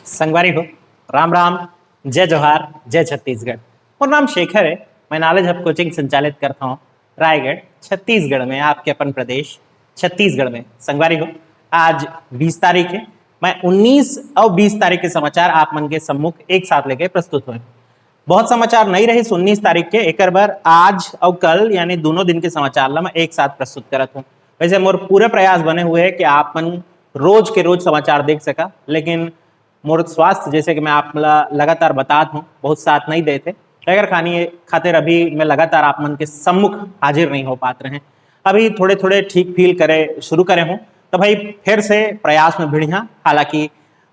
संगवारी हो, राम राम, जय जोहार, जय छत्तीसगढ़। मेरा नाम शेखर है। मैं नॉलेज हब कोचिंग संचालित करता हूँ रायगढ़ छत्तीसगढ़ में, आपके अपन प्रदेश छत्तीसगढ़ में। संगवारी हो, आज 20 तारीख है। मैं 19 और 20 तारीख के समाचार आप मन के सम्मुख एक साथ लेके प्रस्तुत हुए। बहुत समाचार नहीं रही 19 तारीख के, एक बार आज और कल यानी दोनों दिन के समाचार ला मैं एक साथ प्रस्तुत करत हूँ। वैसे मोर पूरे प्रयास बने हुए हैं कि आप मन रोज के रोज समाचार देख सका, लेकिन मोर स्वास्थ्य जैसे कि मैं आप लगातार बताता हूँ बहुत साथ नहीं देते, अगर खातिर अभी मैं लगातार आप मन के सम्मुख हाजिर नहीं हो पाते हैं। अभी थोड़े थोड़े ठीक फील करे शुरू करे हूँ तो भाई फिर से प्रयास में भिड़िया। हालांकि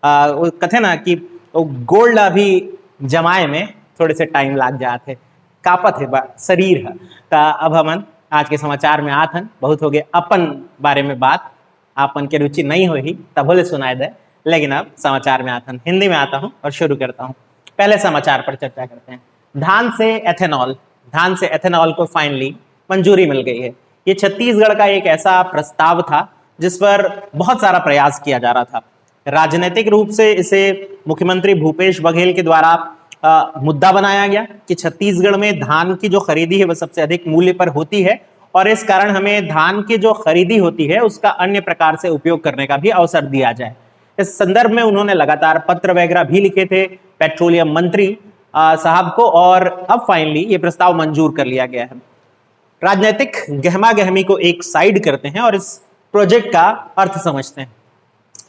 वो कथे ना कि गोल्ड अभी जमाए में थोड़े से टाइम लाग जाते, कापत है शरीर है। तो अब हमन आज के समाचार में आत हन, बहुत हो गए अपन बारे में बात, आपन के रुचि नहीं हो ही तब बोले सुनाए दे, लेकिन अब समाचार में आता हूँ, हिंदी में आता हूँ और शुरू करता हूँ। पहले समाचार पर चर्चा करते हैं। धान से एथेनॉल को फाइनली मंजूरी मिल गई है। ये छत्तीसगढ़ का एक ऐसा प्रस्ताव था जिस पर बहुत सारा प्रयास किया जा रहा था। राजनीतिक रूप से इसे मुख्यमंत्री भूपेश बघेल के द्वारा मुद्दा बनाया गया कि छत्तीसगढ़ में धान की जो खरीदी है वह सबसे अधिक मूल्य पर होती है और इस कारण हमें धान की जो खरीदी होती है उसका अन्य प्रकार से उपयोग करने का भी अवसर दिया जाए। इस संदर्भ में उन्होंने लगातार पत्र वगैरह भी लिखे थे पेट्रोलियम मंत्री साहब को, और अब फाइनली ये प्रस्ताव मंजूर कर लिया गया है। राजनीतिक गहमा गहमी को एक साइड करते हैं और इस प्रोजेक्ट का अर्थ समझते हैं।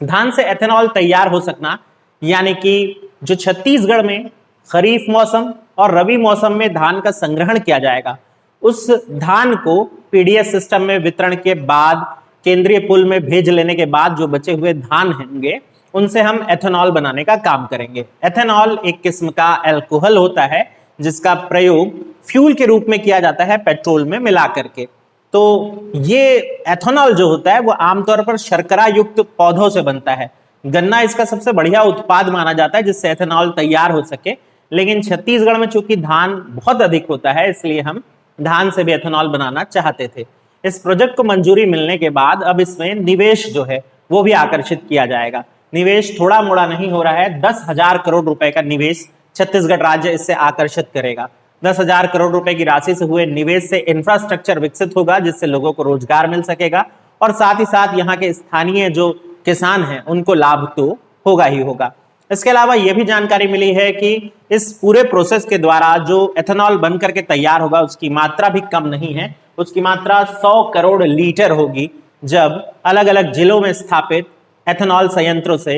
धान से एथेनॉल तैयार हो सकना यानी कि जो छत्तीसगढ़ में खरीफ मौसम और रबी मौसम में धान का संग्रहण किया जाएगा, उस धान को पीडीएस सिस्टम में वितरण के बाद केंद्रीय पुल में भेज लेने के बाद जो बचे हुए धान होंगे उनसे हम एथेनॉल बनाने का काम करेंगे। एथेनॉल एक किस्म का अल्कोहल होता है जिसका प्रयोग फ्यूल के रूप में किया जाता है पेट्रोल में मिला करके। तो ये एथेनॉल जो होता है वो आमतौर पर शर्करा युक्त पौधों से बनता है। गन्ना इसका सबसे बढ़िया उत्पाद माना जाता है जिससे एथेनॉल तैयार हो सके, लेकिन छत्तीसगढ़ में चूंकि धान बहुत अधिक होता है इसलिए हम धान से भी एथेनॉल बनाना चाहते थे। इस प्रोजेक्ट को मंजूरी मिलने के बाद अब इसमें निवेश जो है वो भी आकर्षित किया जाएगा। निवेश थोड़ा मोड़ा नहीं हो रहा है, 10,000 करोड़ रुपए का निवेश छत्तीसगढ़ राज्य इससे आकर्षित करेगा। 10,000 करोड़ रुपए की राशि से हुए निवेश से इंफ्रास्ट्रक्चर विकसित होगा जिससे लोगों को रोजगार मिल सकेगा और साथ ही साथ यहाँ के स्थानीय जो किसान हैं उनको लाभ तो होगा ही होगा। इसके अलावा यह भी जानकारी मिली है कि इस पूरे प्रोसेस के द्वारा जो एथेनॉल बन करके तैयार होगा उसकी मात्रा भी कम नहीं है, उसकी मात्रा 100 करोड़ लीटर होगी जब अलग अलग जिलों में स्थापित एथेनॉल संयंत्रों से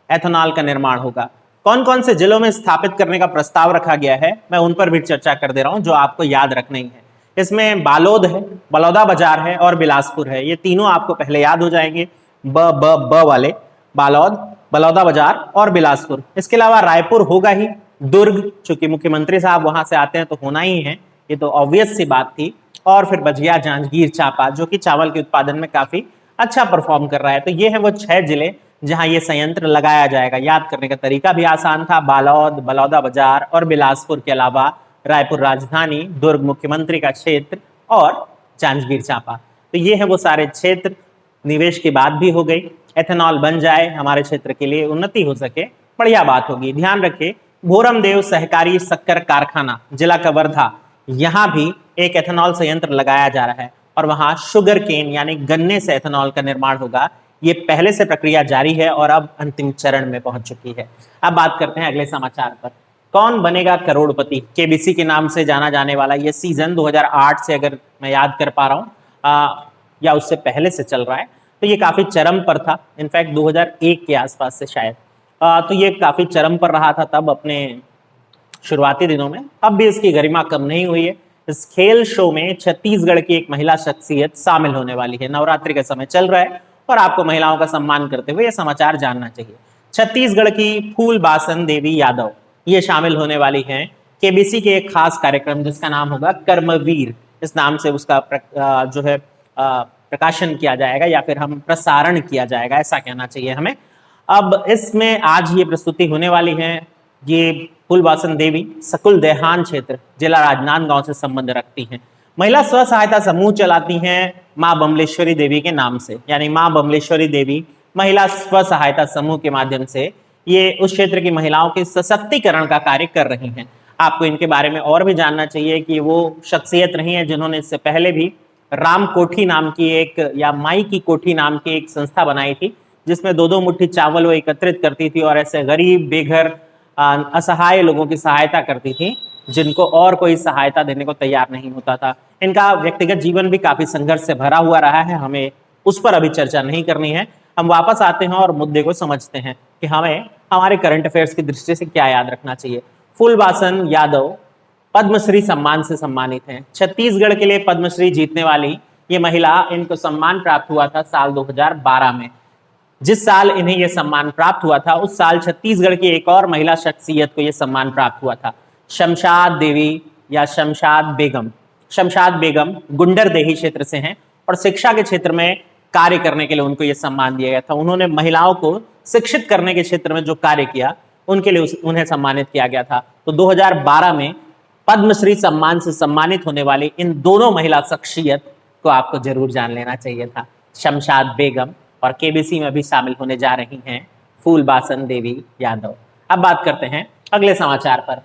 एथेनॉल का निर्माण होगा। कौन कौन से जिलों में स्थापित करने का प्रस्ताव रखा गया है मैं उन पर भी चर्चा कर दे रहा हूं जो आपको याद रखना ही है। इसमें बालोद है, बलौदाबाजार है और बिलासपुर है। ये तीनों आपको पहले याद हो जाएंगे, ब वाले, बालोद, बलौदाबाजार और बिलासपुर। इसके अलावा रायपुर होगा ही, दुर्ग चूंकि मुख्यमंत्री साहब वहां से आते हैं तो होना ही है, ये तो ऑब्वियस सी बात थी। और फिर बजिया, जांजगीर चांपा जो कि चावल के उत्पादन में काफी अच्छा परफॉर्म कर रहा है। तो ये है वो 6 जिले जहां ये संयंत्र लगाया जाएगा। याद करने का तरीका भी आसान था, बालोद, बलौदाबाजार और बिलासपुर के अलावा रायपुर राजधानी, दुर्ग मुख्यमंत्री का क्षेत्र और जांजगीर चांपा। तो ये है वो सारे क्षेत्र। निवेश की बात भी हो गई, एथेनॉल बन जाए, हमारे क्षेत्र के लिए उन्नति हो सके, बढ़िया बात होगी। ध्यान रखिए, भोरमदेव सहकारी शक्कर कारखाना जिला कवर्धा, यहाँ भी एक एथेनॉल संयंत्र लगाया जा रहा है और वहां शुगर केन यानी गन्ने से एथेनॉल का निर्माण होगा। ये पहले से प्रक्रिया जारी है और अब अंतिम चरण में पहुंच चुकी है। अब बात करते हैं अगले समाचार पर। कौन बनेगा करोड़पति, केबीसी के नाम से जाना जाने वाला ये सीजन 2008 से अगर मैं याद कर पा रहा हूँ या उससे पहले से चल रहा है, तो ये काफी चरम पर था। इनफैक्ट 2001 के आसपास से शायद, तो ये काफी चरम पर रहा था तब अपने शुरुआती दिनों में। अब भी इसकी गरिमा कम नहीं हुई है। इस खेल शो में छत्तीसगढ़ की एक महिला शख्सियत शामिल होने वाली है। नवरात्रि का समय चल रहा है और आपको महिलाओं का सम्मान करते हुए यह समाचार जानना चाहिए। छत्तीसगढ़ की फूलबासन देवी यादव ये शामिल होने वाली हैं केबीसी के एक खास कार्यक्रम जिसका नाम होगा कर्मवीर। इस नाम से उसका जो है प्रकाशन किया जाएगा या फिर हम प्रसारण किया जाएगा, ऐसा कहना चाहिए हमें। अब इसमें आज ये प्रस्तुति होने वाली है। ये फूलबासन देवी सकुल देहान क्षेत्र जिला राजनांदगांव से संबंध रखती हैं। महिला स्व सहायता समूह चलाती हैं मां बमलेश्वरी देवी के नाम से, यानी मां बमलेश्वरी देवी महिला स्व सहायता समूह के माध्यम से ये उस क्षेत्र की महिलाओं के सशक्तिकरण का कार्य कर रही हैं। आपको इनके बारे में और भी जानना चाहिए कि वो शख्सियत नहीं है जिन्होंने इससे पहले भी राम कोठी नाम की एक, या माई की कोठी नाम की एक संस्था बनाई थी, जिसमें दो दो मुट्ठी चावल वो एकत्रित करती थी और ऐसे गरीब, बेघर, असहाय लोगों की सहायता करती थी जिनको और कोई सहायता देने को तैयार नहीं होता था। इनका व्यक्तिगत जीवन भी काफी संघर्ष से भरा हुआ रहा है, हमें उस पर अभी चर्चा नहीं करनी है। हम वापस आते हैं और मुद्दे को समझते हैं कि हमें हमारे करंट अफेयर्स की दृष्टि से क्या याद रखना चाहिए। फूलबासन यादव पद्मश्री सम्मान से सम्मानित हैं। छत्तीसगढ़ के लिए पद्मश्री जीतने वाली ये महिला, इनको सम्मान प्राप्त हुआ था साल 2012 में। जिस साल इन्हें यह सम्मान प्राप्त हुआ था उस साल छत्तीसगढ़ की एक और महिला शख्सियत को यह सम्मान प्राप्त हुआ था, शमशाद देवी या शमशाद बेगम। शमशाद बेगम गुंडरदेही क्षेत्र से हैं और शिक्षा के क्षेत्र में कार्य करने के लिए उनको यह सम्मान दिया गया था। उन्होंने महिलाओं को शिक्षित करने के क्षेत्र में जो कार्य किया उनके लिए उन्हें सम्मानित किया गया था। तो 2012 में पद्मश्री सम्मान से सम्मानित होने वाली इन दोनों महिला शख्सियत को आपको जरूर जान लेना चाहिए था, शमशाद बेगम, और केबीसी में भी शामिल होने जा रही हैं फूलबासन देवी यादव। अब बात करते हैं अगले समाचार पर।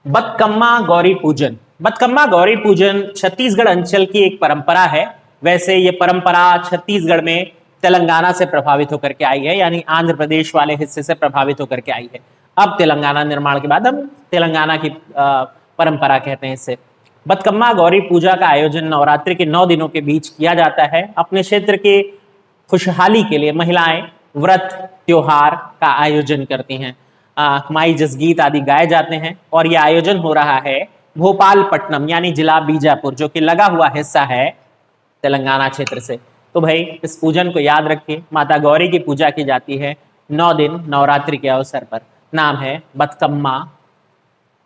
बतकम्मा गौरी पूजन। बतकम्मा गौरी पूजन छत्तीसगढ़ अंचल की एक परंपरा है। वैसे ये परंपरा छत्तीसगढ़ में तेलंगाना से प्रभावित होकर के आई है, यानी आंध्र प्रदेश वाले हिस्से से प्रभावित होकर के आई है। अब तेलंगाना निर्माण के बाद हम तेलंगाना की परंपरा कहते हैं इसे। बतकम्मा गौरी पूजा का आयोजन नवरात्रि के 9 दिनों के बीच किया जाता है। अपने क्षेत्र के खुशहाली के लिए महिलाएं व्रत, त्योहार का आयोजन करती हैं। माई जसगीत आदि गाए जाते हैं और यह आयोजन हो रहा है भोपालपट्टनम यानी जिला बीजापुर, जो कि लगा हुआ हिस्सा है तेलंगाना क्षेत्र से। तो भाई इस पूजन को याद रखिए। माता गौरी की पूजा की जाती है 9 दिन नवरात्रि के अवसर पर। नाम है बतकम्मा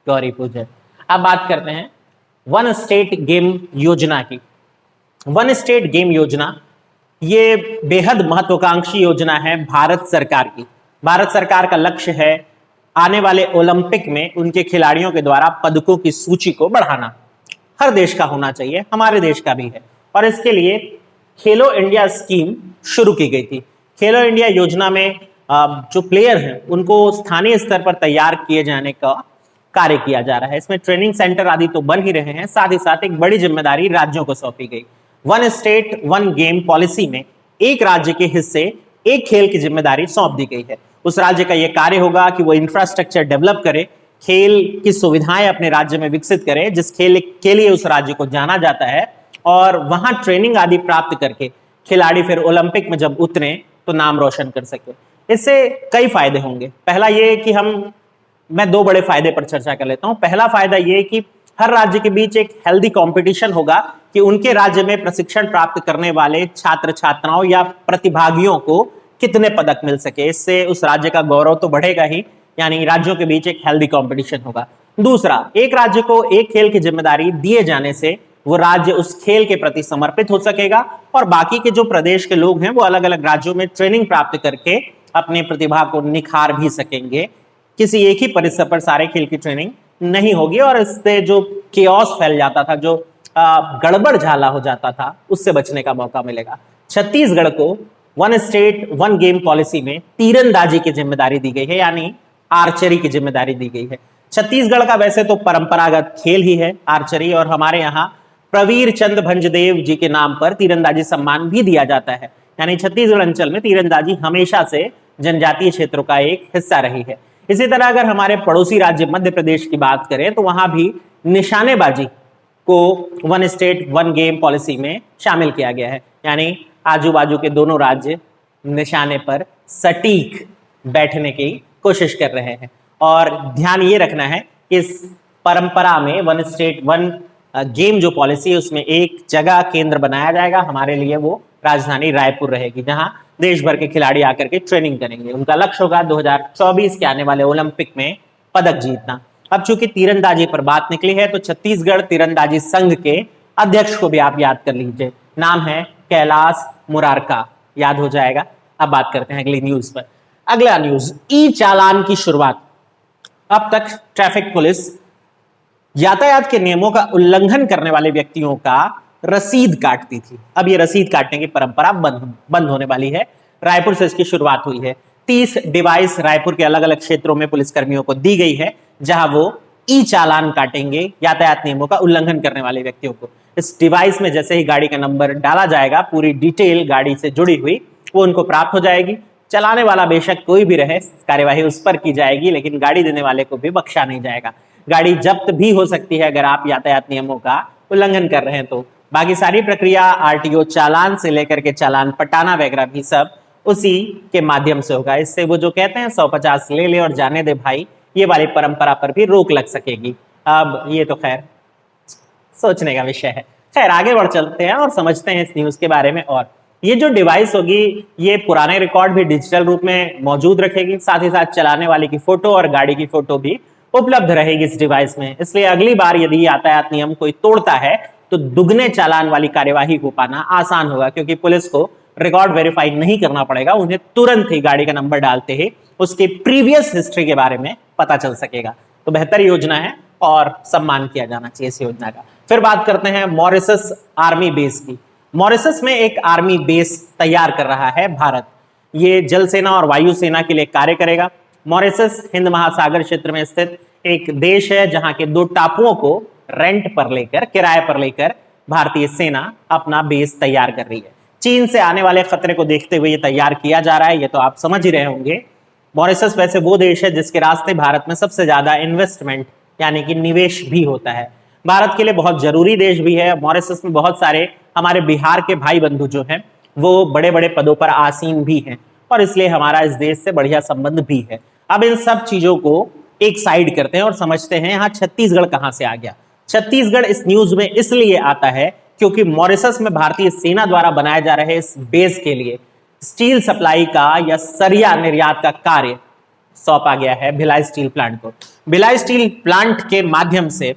गौरी पूजन। अब बात करते हैं वन स्टेट गेम योजना की। वन स्टेट गेम योजना ये बेहद महत्वाकांक्षी योजना है भारत सरकार की। भारत सरकार का लक्ष्य है आने वाले ओलंपिक में उनके खिलाड़ियों के द्वारा पदकों की सूची को बढ़ाना। हर देश का होना चाहिए, हमारे देश का भी है। और इसके लिए खेलो इंडिया स्कीम शुरू की गई थी। खेलो इंडिया योजना में जो प्लेयर हैं उनको स्थानीय स्तर पर तैयार किए जाने का कार्य किया जा रहा है। इसमें ट्रेनिंग सेंटर आदि तो बन ही रहे हैं, साथ ही साथ एक बड़ी जिम्मेदारी राज्यों को सौंपी गई। One state one game policy में एक राज्य के हिस्से एक खेल की जिम्मेदारी सौंप दी गई है। उस राज्य का यह कार्य होगा कि वो इंफ्रास्ट्रक्चर डेवलप करे, खेल की सुविधाएं अपने राज्य में विकसित करे जिस खेल के लिए उस राज्य को जाना जाता है, और वहां ट्रेनिंग आदि प्राप्त करके खिलाड़ी फिर ओलंपिक में जब उतरे तो नाम रोशन कर सके। इससे कई फायदे होंगे। पहला ये कि मैं 2 बड़े फायदे पर चर्चा कर लेता हूं। पहला फायदा ये कि हर राज्य के बीच एक हेल्दी कंपटीशन होगा कि उनके राज्य में प्रशिक्षण प्राप्त करने वाले छात्र छात्राओं या प्रतिभागियों को कितने पदक मिल सके। इससे उस राज्य का गौरव तो बढ़ेगा ही, यानी राज्यों के बीच एक हेल्दी कंपटीशन होगा। दूसरा, एक राज्य को एक खेल की जिम्मेदारी दिए जाने से वो राज्य उस खेल के प्रति समर्पित हो सकेगा और बाकी के जो प्रदेश के लोग हैं वो अलग अलग राज्यों में ट्रेनिंग प्राप्त करके अपनी प्रतिभा को निखार भी सकेंगे। किसी एक ही परिसर पर सारे खेल की ट्रेनिंग नहीं होगी और इससे जो केओस फैल जाता था, जो गड़बड़ झाला हो जाता था, उससे बचने का मौका मिलेगा। छत्तीसगढ़ को one state one game policy में तीरंदाजी की जिम्मेदारी दी गई है, यानी आर्चरी की जिम्मेदारी दी गई है। छत्तीसगढ़ का वैसे तो परंपरागत खेल ही है आर्चरी, और हमारे यहाँ प्रवीर चंद भंजदेव जी के नाम पर तीरंदाजी सम्मान भी दिया जाता है। यानी छत्तीसगढ़ अंचल में तीरंदाजी हमेशा से जनजातीय क्षेत्रों का एक हिस्सा रही है। इसी तरह अगर हमारे पड़ोसी राज्य मध्य प्रदेश की बात करें तो वहां भी निशानेबाजी को one state one game policy में शामिल किया गया है। यानी आजू बाजू के दोनों राज्य निशाने पर सटीक बैठने की कोशिश कर रहे हैं। और ध्यान ये रखना है कि इस परंपरा में वन स्टेट वन गेम जो पॉलिसी है उसमें एक जगह केंद्र बनाया जाएगा। हमारे लिए वो राजधानी रायपुर रहेगी, जहां देश भर के खिलाड़ी आकर के ट्रेनिंग करेंगे। उनका लक्ष्य होगा 2024 के आने वाले ओलंपिक में पदक जीतना। अब चूंकि तीरंदाजी पर बात निकली है तो छत्तीसगढ़ तीरंदाजी संघ के अध्यक्ष को भी आप याद कर लीजिए, नाम है कैलाश मुरारका, याद हो जाएगा। अब बात करते हैं अगली न्यूज पर। अगला न्यूज, ई चालान की शुरुआत। अब तक ट्रैफिक पुलिस यातायात के नियमों का उल्लंघन करने वाले व्यक्तियों का रसीद काटती थी। अब ये रसीद काटने की परंपरा बंद होने वाली है। रायपुर से इसकी शुरुआत हुई है। 30 डिवाइस रायपुर के अलग अलग क्षेत्रों में पुलिसकर्मियों को दी गई है, जहां वो ई चालान काटेंगे यातायात नियमों का उल्लंघन करने वाले व्यक्तियों को। इस डिवाइस में जैसे ही गाड़ी का नंबर डाला जाएगा, पूरी डिटेल गाड़ी से जुड़ी हुई वो उनको प्राप्त हो जाएगी। चलाने वाला बेशक कोई भी रहे, कार्यवाही उस पर की जाएगी, लेकिन गाड़ी देने वाले को भी बख्शा नहीं जाएगा। गाड़ी जब्त भी हो सकती है अगर आप यातायात नियमों का उल्लंघन कर रहे हैं तो। बाकी सारी प्रक्रिया आरटीओ चालान से लेकर के चालान पटाना वगैरह भी सब उसी के माध्यम से होगा। इससे वो जो कहते हैं 150 ले ले और जाने दे भाई, ये वाली परंपरा पर भी रोक लग सकेगी। अब ये तो खैर सोचने का विषय है। खैर आगे बढ़ चलते हैं और समझते हैं इस न्यूज के बारे में। और ये जो डिवाइस होगी, ये पुराने रिकॉर्ड भी डिजिटल रूप में मौजूद रखेगी, साथ ही साथ चलाने वाले की फोटो और गाड़ी की फोटो भी उपलब्ध रहेगी इस डिवाइस में। इसलिए अगली बार यदि यातायात नियम कोई तोड़ता है तो दुगने चालान वाली कार्यवाही हो पाना आसान होगा, क्योंकि पुलिस को रिकॉर्ड वेरीफाई नहीं करना पड़ेगा। उन्हें तुरंत ही गाड़ी का नंबर डालते ही उसके प्रीवियस हिस्ट्री के बारे में पता चल सकेगा। तो बेहतर योजना है और सम्मान किया जाना चाहिए इस योजना का। फिर बात करते हैं मॉरिशस आर्मी बेस की। मॉरिशस में एक आर्मी बेस तैयार कर रहा है भारत। ये जल सेना और वायु सेना के लिए कार्य करेगा। मॉरिशस हिंद महासागर क्षेत्र में स्थित एक देश है, जहां के 2 टापुओं को रेंट पर लेकर, किराए पर लेकर भारतीय सेना अपना बेस तैयार कर रही है। चीन से आने वाले खतरे को देखते हुए ये तैयार किया जा रहा है, ये तो आप समझ ही रहे होंगे। मॉरिशस वैसे वो देश है जिसके रास्ते भारत में सबसे ज्यादा इन्वेस्टमेंट यानी कि निवेश भी होता है। भारत के लिए बहुत जरूरी देश भी है। मॉरिशस में बहुत सारे हमारे बिहार के भाई बंधु जो हैं वो बड़े बड़े पदों पर आसीन भी हैं, और इसलिए हमारा इस देश से बढ़िया संबंध भी है। अब इन सब चीजों को एक साइड करते हैं और समझते हैं यहाँ छत्तीसगढ़ कहां से आ गया। छत्तीसगढ़ इस न्यूज में इसलिए आता है क्योंकि मॉरिशस में भारतीय सेना द्वारा बनाए जा रहे इस बेस के लिए स्टील सप्लाई का या सरिया निर्यात का कार्य सौंपा गया है भिलाई स्टील प्लांट को। भिलाई स्टील प्लांट के माध्यम से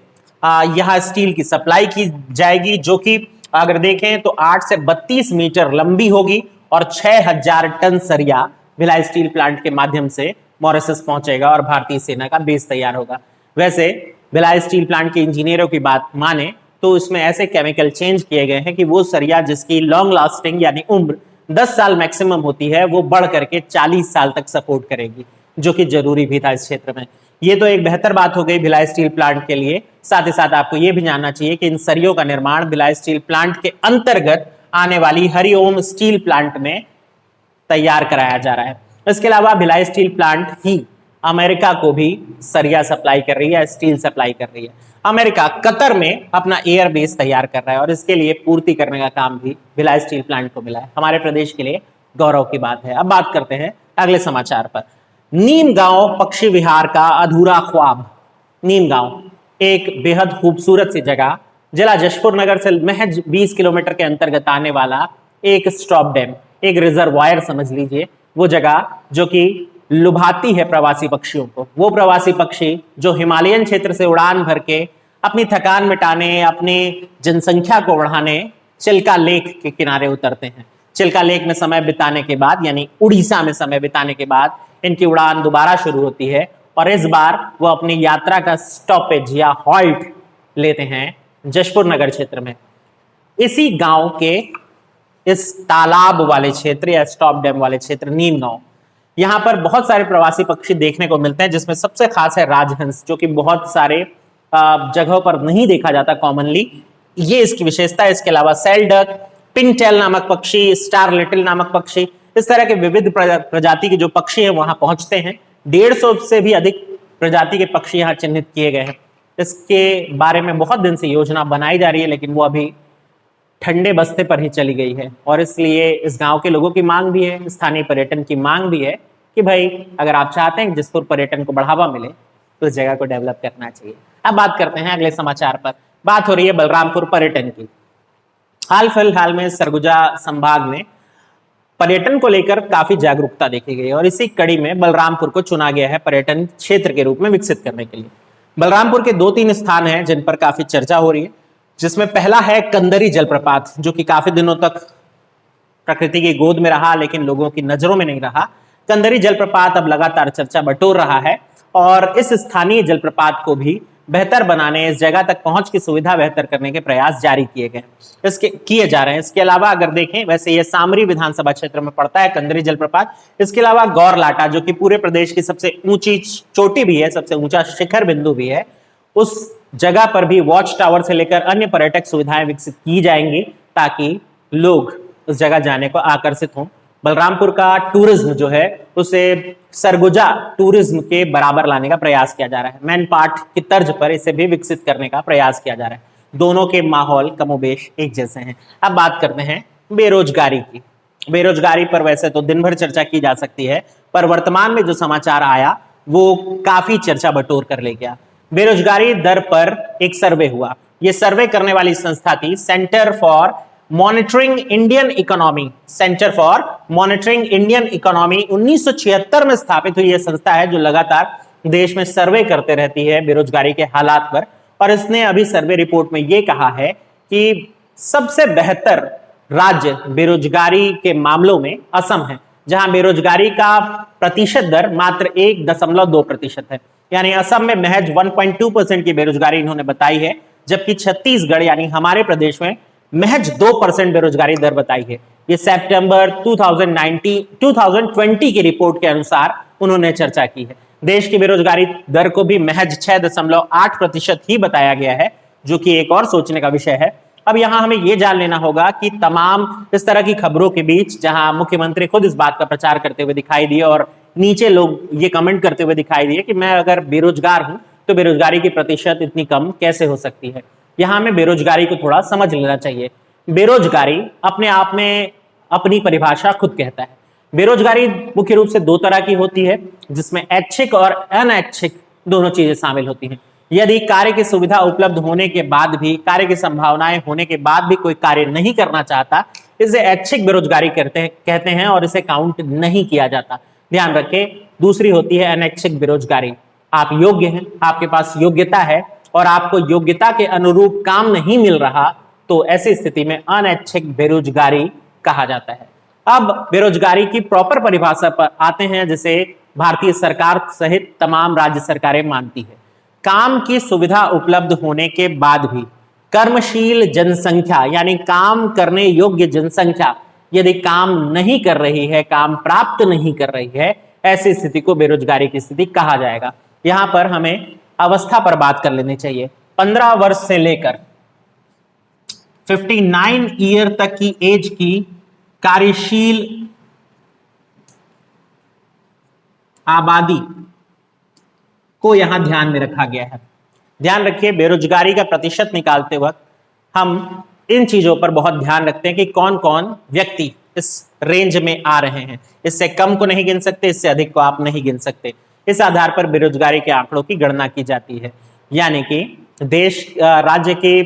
यह स्टील की सप्लाई की जाएगी, जो कि अगर देखें तो 8 से 32 मीटर लंबी होगी और 6000 टन सरिया भिलाई स्टील प्लांट के माध्यम से मॉरिशस पहुंचेगा और भारतीय सेना का बेस तैयार होगा। वैसे भिलाई स्टील प्लांट के इंजीनियरों की बात माने तो इसमें ऐसे केमिकल चेंज किए गए हैं कि वो सरिया जिसकी लॉन्ग लास्टिंग यानी उम्र 10 साल मैक्सिमम होती है, वो बढ़ करके 40 साल तक सपोर्ट करेगी, जो कि जरूरी भी था इस क्षेत्र में। ये तो एक बेहतर बात हो गई भिलाई स्टील प्लांट के लिए। साथ ही साथ आपको ये भी जानना चाहिए कि इन सरियों का निर्माण भिलाई स्टील प्लांट के अंतर्गत आने वाली हरिओम स्टील प्लांट में तैयार कराया जा रहा है। इसके अलावा भिलाई स्टील प्लांट ही अमेरिका को भी सरिया सप्लाई कर रही है, स्टील सप्लाई कर रही है। अमेरिका कतर में अपना एयर बेस तैयार कर रहा है और इसके लिए पूर्ति करने का काम भी भिलाई स्टील प्लांट को मिला है। हमारे प्रदेश के लिए गौरव की बात है। अब बात करते हैं अगले समाचार पर। नीम गांव पक्षी विहार का अधूरा ख्वाब। नीम गांव एक बेहद खूबसूरत सी जगह, जिला जशपुर नगर से महज 20 किलोमीटर के अंतर्गत आने वाला एक स्टॉप डैम, एक रिजर्वायर समझ लीजिए, वो जगह जो कि लुभाती है प्रवासी पक्षियों को। वो प्रवासी पक्षी जो हिमालयन क्षेत्र से उड़ान भर के अपनी थकान मिटाने, अपनी जनसंख्या को बढ़ाने चिल्का लेक के किनारे उतरते हैं। चिल्का लेक में समय बिताने के बाद, यानी उड़ीसा में समय बिताने के बाद, इनकी उड़ान दोबारा शुरू होती है और इस बार वो अपनी यात्रा का स्टॉपेज या हॉल्ट लेते हैं जशपुर नगर क्षेत्र में। इसी गांव के इस तालाब वाले क्षेत्र या स्टॉप डैम वाले क्षेत्र नीम गांव, यहाँ पर बहुत सारे प्रवासी पक्षी देखने को मिलते हैं, जिसमें सबसे खास है राजहंस, जो कि बहुत सारे जगहों पर नहीं देखा जाता कॉमनली। ये इसकी विशेषता है। इसके अलावा सेलडक, पिनटेल नामक पक्षी, स्टार लिटिल नामक पक्षी, इस तरह के विविध प्रजाति के जो पक्षी हैं वहां पहुंचते हैं। 150 से भी अधिक प्रजाति के पक्षी यहाँ चिन्हित किए गए हैं। इसके बारे में बहुत दिन से योजना बनाई जा रही है, लेकिन वो अभी ठंडे बस्ते पर ही चली गई है और इसलिए इस गांव के लोगों की मांग भी है, स्थानीय पर्यटन की मांग भी है कि भाई अगर आप चाहते हैं कि जसपुर पर्यटन को बढ़ावा मिले तो इस जगह को डेवलप करना चाहिए। अब बात करते हैं अगले समाचार पर। बात हो रही है बलरामपुर पर्यटन की। हाल फिलहाल में सरगुजा संभाग में पर्यटन को लेकर काफी जागरूकता देखी गई और इसी कड़ी में बलरामपुर को चुना गया है पर्यटन क्षेत्र के रूप में विकसित करने के लिए। बलरामपुर के 2-3 स्थान हैं जिन पर काफी चर्चा हो रही है, जिसमें पहला है कंदरी जलप्रपात, जो कि काफी दिनों तक प्रकृति की गोद में रहा लेकिन लोगों की नजरों में नहीं रहा। कंदरी जलप्रपात अब लगातार चर्चा बटोर रहा है और इस स्थानीय जलप्रपात को भी बेहतर बनाने, इस जगह तक पहुंच की सुविधा बेहतर करने के प्रयास जारी किए जा रहे हैं। इसके अलावा अगर देखें, वैसे ये सामरी विधानसभा क्षेत्र में पड़ता है कंदरी जलप्रपात। इसके अलावा गौरलाटा, जो कि पूरे प्रदेश की सबसे ऊंची चोटी भी है, सबसे ऊंचा शिखर बिंदु भी है, उस जगह पर भी वॉच टावर से लेकर अन्य पर्यटक सुविधाएं विकसित की जाएंगी ताकि लोग उस जगह जाने को आकर्षित हों। बलरामपुर का टूरिज्म जो है उसे सरगुजा टूरिज्म के बराबर लाने का प्रयास किया जा रहा है। मैनपाट की तर्ज पर इसे भी विकसित करने का प्रयास किया जा रहा है। दोनों के माहौल कमोबेश एक जैसे हैं। अब बात करते हैं बेरोजगारी की। बेरोजगारी पर वैसे तो दिन भर चर्चा की जा सकती है, पर वर्तमान में जो समाचार आया वो काफी चर्चा बटोर कर ले गया। बेरोजगारी दर पर एक सर्वे हुआ। यह सर्वे करने वाली संस्था थी centre for monitoring Indian economy. Centre for monitoring Indian economy 1976 में स्थापित हुई यह संस्था है जो लगातार देश में सर्वे करते रहती है बेरोजगारी के हालात पर। और इसने अभी सर्वे रिपोर्ट में यह कहा है कि सबसे बेहतर राज्य बेरोजगारी के मामलों में असम है, जहां बेरोजगारी का प्रतिशत दर मात्र 1.2% है। यानी असम में महज 1.2% की बेरोजगारी इन्होंने बताई है, जबकि छत्तीसगढ़ यानी हमारे प्रदेश में महज 2% बेरोजगारी दर बताई है। ये सितंबर 2020 की रिपोर्ट के अनुसार उन्होंने चर्चा की है। देश की बेरोजगारी दर को भी महज 6.8% ही बताया गया है, जो कि एक और सोचने का विषय है। अब यहां हमें यह जान लेना होगा कि तमाम इस तरह की खबरों के बीच, जहां मुख्यमंत्री खुद इस बात का प्रचार करते हुए दिखाई दिए और नीचे लोग ये कमेंट करते हुए दिखाई दिए कि मैं अगर बेरोजगार हूं तो बेरोजगारी की प्रतिशत इतनी कम कैसे हो सकती है। यहां हमें बेरोजगारी को थोड़ा समझ लेना चाहिए। बेरोजगारी अपने आप में अपनी परिभाषा खुद कहता है। बेरोजगारी मुख्य रूप से दो तरह की होती है, जिसमें ऐच्छिक और अनैच्छिक दोनों चीजें शामिल होती हैं। यदि कार्य की सुविधा उपलब्ध होने के बाद भी, कार्य की संभावनाएं होने के बाद भी कोई कार्य नहीं करना चाहता, इसे ऐच्छिक बेरोजगारी कहते हैं और इसे काउंट नहीं किया जाता। ध्यान रखें। दूसरी होती है अनैच्छिक बेरोजगारी। आप योग्य हैं, आपके पास योग्यता है और आपको योग्यता के अनुरूप काम नहीं मिल रहा, तो ऐसी स्थिति में अनैच्छिक बेरोजगारी कहा जाता है। अब बेरोजगारी की प्रॉपर परिभाषा पर आते हैं, जिसे भारतीय सरकार सहित तमाम राज्य सरकारें मानती है। काम की सुविधा उपलब्ध होने के बाद भी कर्मशील जनसंख्या यानी काम करने योग्य जनसंख्या यदि काम नहीं कर रही है, काम प्राप्त नहीं कर रही है, ऐसी स्थिति को बेरोजगारी की स्थिति कहा जाएगा। यहां पर हमें अवस्था पर बात कर लेनी चाहिए। 15 वर्ष से लेकर 59 ईयर तक की एज की कार्यशील आबादी को यहां ध्यान में रखा गया है। ध्यान रखिए, बेरोजगारी का प्रतिशत निकालते वक्त हम इन चीजों पर बहुत ध्यान रखते हैं कि कौन कौन व्यक्ति इस रेंज में आ रहे हैं। इससे कम को नहीं गिन सकते, इससे अधिक को आप नहीं गिन सकते। इस आधार पर बेरोजगारी के आंकड़ों की गणना की जाती है। यानी कि राज्य के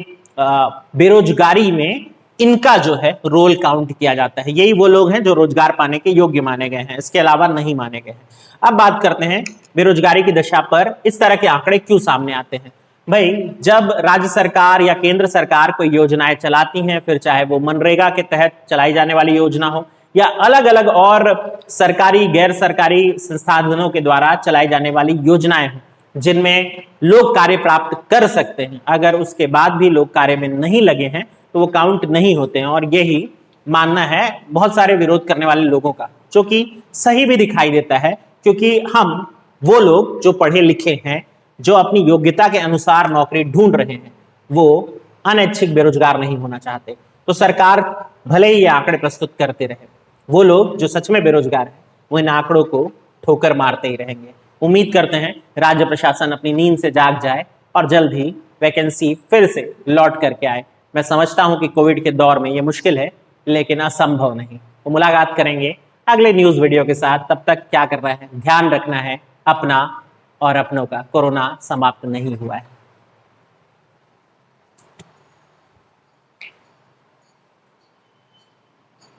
बेरोजगारी में इनका जो है रोल काउंट किया जाता है। यही वो लोग हैं जो रोजगार पाने के योग्य माने गए हैं, इसके अलावा नहीं माने गए हैं। अब बात करते हैं बेरोजगारी की दशा पर इस तरह के आंकड़े क्यों सामने आते हैं। भाई, जब राज्य सरकार या केंद्र सरकार कोई योजनाएं चलाती हैं, फिर चाहे वो मनरेगा के तहत चलाई जाने वाली योजना हो या अलग अलग और सरकारी गैर सरकारी संसाधनों के द्वारा चलाई जाने वाली योजनाएं हों, जिनमें लोग कार्य प्राप्त कर सकते हैं, अगर उसके बाद भी लोग कार्य में नहीं लगे हैं तो वो काउंट नहीं होते हैं। और यही मानना है बहुत सारे विरोध करने वाले लोगों का, जो कि सही भी दिखाई देता है, क्योंकि हम वो लोग जो पढ़े लिखे हैं, जो अपनी योग्यता के अनुसार नौकरी ढूंढ रहे हैं, वो अनैच्छिक बेरोजगार नहीं होना चाहते। तो सरकार भले ही ये आंकड़े प्रस्तुत करते रहे, वो लोग जो सच में बेरोजगार हैं वो इन आंकड़ों को ठोकर मारते ही रहेंगे। उम्मीद करते हैं राज्य प्रशासन अपनी नींद से जाग जाए और जल्द ही वैकेंसी फिर से लौट करके आए। मैं समझता हूं कि कोविड के दौर में ये मुश्किल है, लेकिन असंभव नहीं। तो मुलाकात करेंगे अगले न्यूज वीडियो के साथ। तब तक क्या करना है, ध्यान रखना है अपना और अपनों का। कोरोना समाप्त नहीं हुआ है।